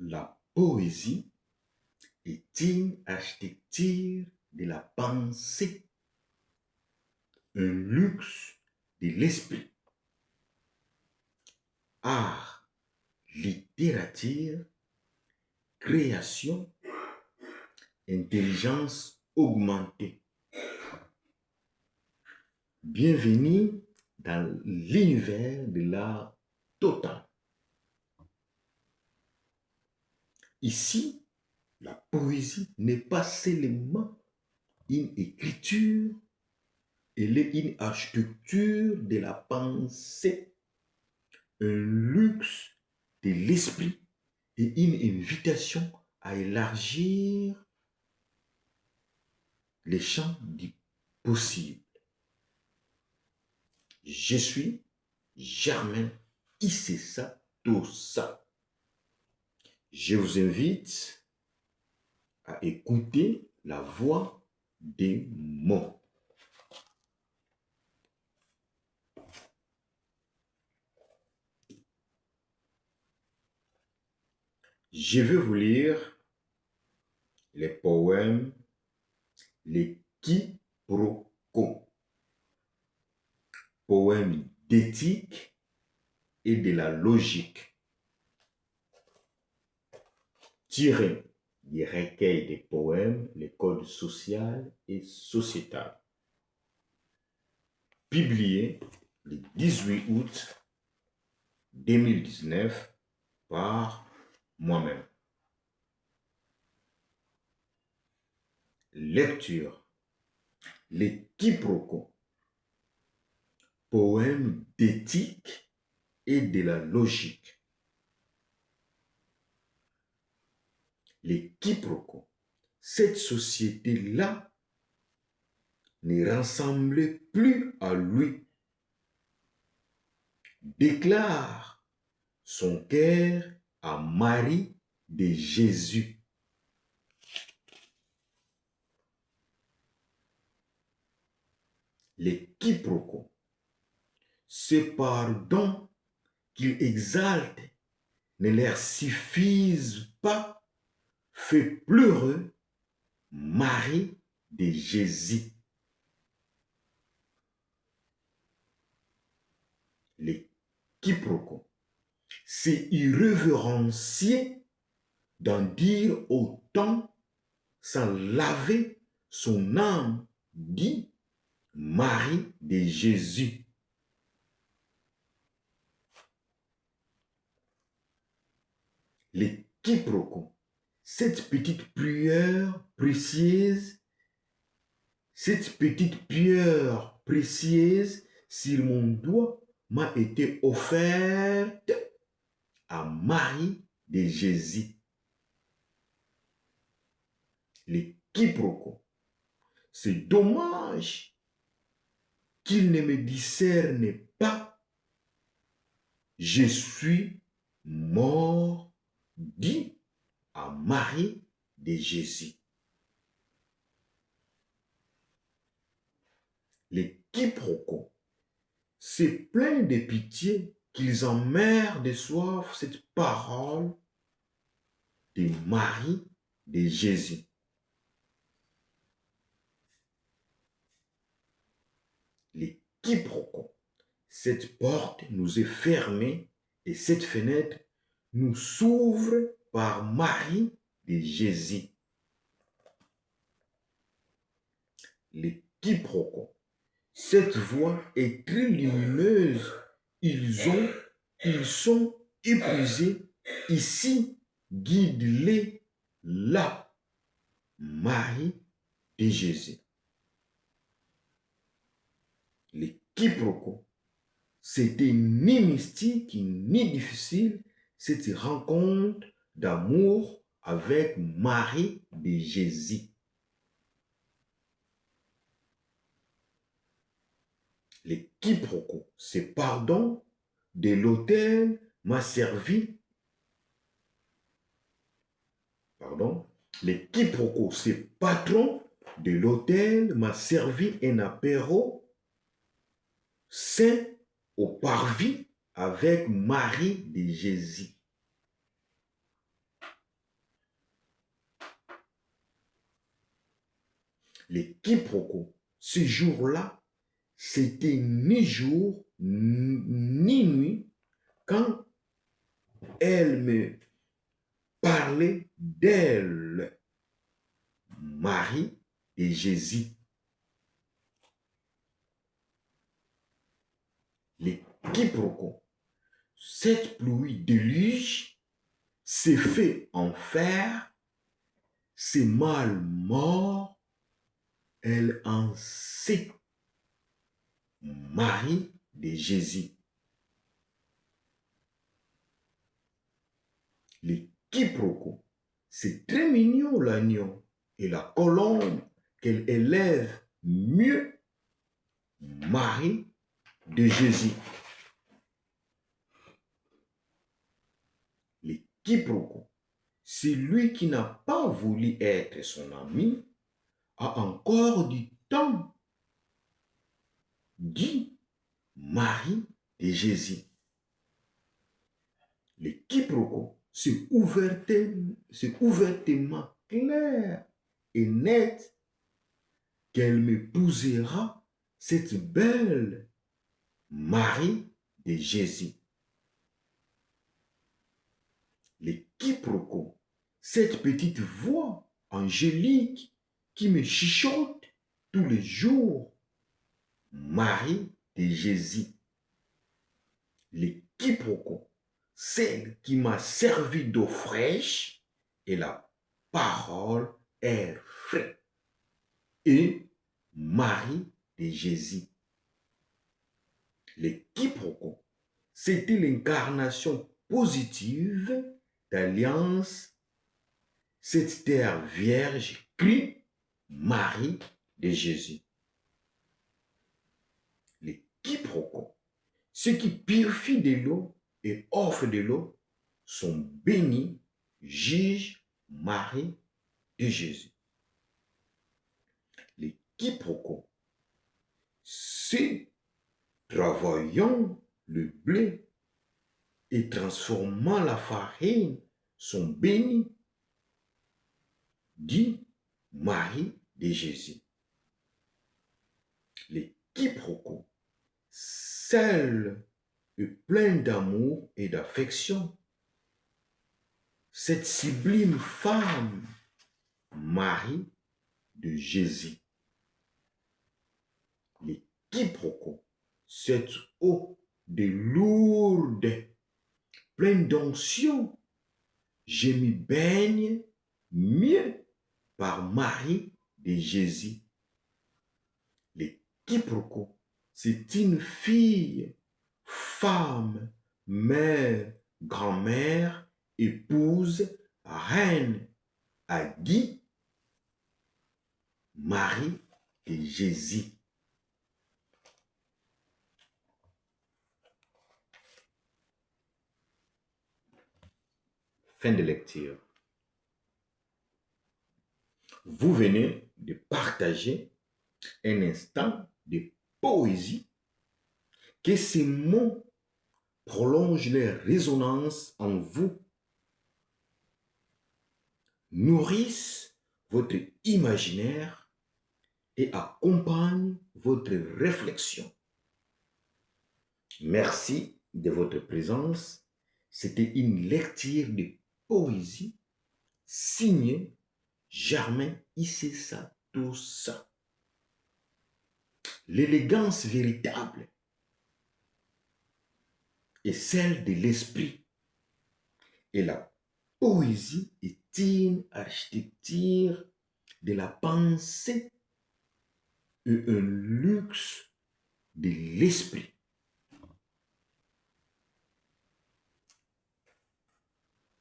La poésie est une architecture de la pensée, un luxe de l'esprit. Art, littérature, création, intelligence augmentée. Bienvenue dans l'univers de l'art total. Ici, la poésie n'est pas seulement une écriture, elle est une architecture de la pensée, un luxe de l'esprit et une invitation à élargir les champs du possible. Je suis Germain Issessa Tossa. Je vous invite à écouter la voix des mots. Je vais vous lire les poèmes, les quiproquos, poèmes d'éthique et de la logique, tirés des recueils des poèmes, les codes social et sociétal, publiés le 18 août 2019 par moi-même. Lecture. Les quiproquos, poèmes d'éthique et de la logique. Les quiproquos. Cette société-là ne ressemblait plus à lui, déclare son cœur à Marie de Jésus. Les quiproquos. Ce pardon qu'il exalte ne leur suffisent pas, fait pleureux Marie de Jésus. Les quiproquos. C'est irrévérencier d'en dire autant sans laver son âme, dit Marie de Jésus. Les quiproquos. Cette petite pierre précieuse sur mon doigt m'a été offerte à Marie de Jésus. Les quiproquos. C'est dommage qu'il ne me discerne pas. Je suis mort, dit à Marie de Jésus. Les quiproquos. C'est plein de pitié qu'ils emmerdent de soif cette parole de Marie de Jésus. Les quiproquos. Cette porte nous est fermée et cette fenêtre nous s'ouvre par Marie de Jésus. Les quiproquos. Cette voix est très lumineuse. Ils sont épuisés. Ici, guide-les là. Marie de Jésus. Les quiproquos. C'était ni mystique ni difficile cette rencontre d'amour avec Marie de Jésus. Les quiproquos, ce pardon de l'autel m'a servi. Les quiproquos, ce patron de l'autel m'a servi un apéro saint au parvis avec Marie de Jésus. les quiproquos. Ce jour-là, c'était ni jour, ni nuit, quand elle me parlait d'elle, Marie de Jésus. Les quiproquos. Cette pluie déluge s'est fait en fer, c'est mal mort, elle en sait. Marie de Jésus. Les quiproquos. C'est très mignon l'agneau et la colombe qu'elle élève mieux. Marie de Jésus. Les quiproquos. Celui qui n'a pas voulu être son ami a encore du temps, dit Marie de Jésus. Les quiproquos, c'est ouvertement clair et net qu'elle m'épousera, cette belle Marie de Jésus. Les quiproquos, cette petite voix angélique qui me chuchote tous les jours, Marie de Jésus. Les quiproquos, celle qui m'a servi d'eau fraîche et la parole est fraîche. Et Marie de Jésus. Les quiproquos, c'était l'incarnation positive d'alliance. Cette terre vierge crie Marie de Jésus. Les quiproquos, ceux qui purifient de l'eau et offrent de l'eau sont bénis, juge Marie de Jésus. Les quiproquos, ceux travaillant le blé et transformant la farine sont bénis, dit Marie de Jésus. Les quiproquos, celle pleine d'amour et d'affection, cette sublime femme, Marie de Jésus. Les quiproquos, cette eau de lourde, pleine d'onction, je m'y baigne mieux par Marie de Jésus. Les quiproquos, c'est une fille, femme, mère, grand-mère, épouse, reine, a dit Marie de Jésus. Fin de lecture. Vous venez de partager un instant de poésie, que ces mots prolongent leur résonance en vous, nourrissent votre imaginaire et accompagnent votre réflexion. Merci de votre présence. C'était une lecture de poésie signée Germain Issessa Tossa. L'élégance véritable est celle de l'esprit et la poésie est une architecture de la pensée et un luxe de l'esprit.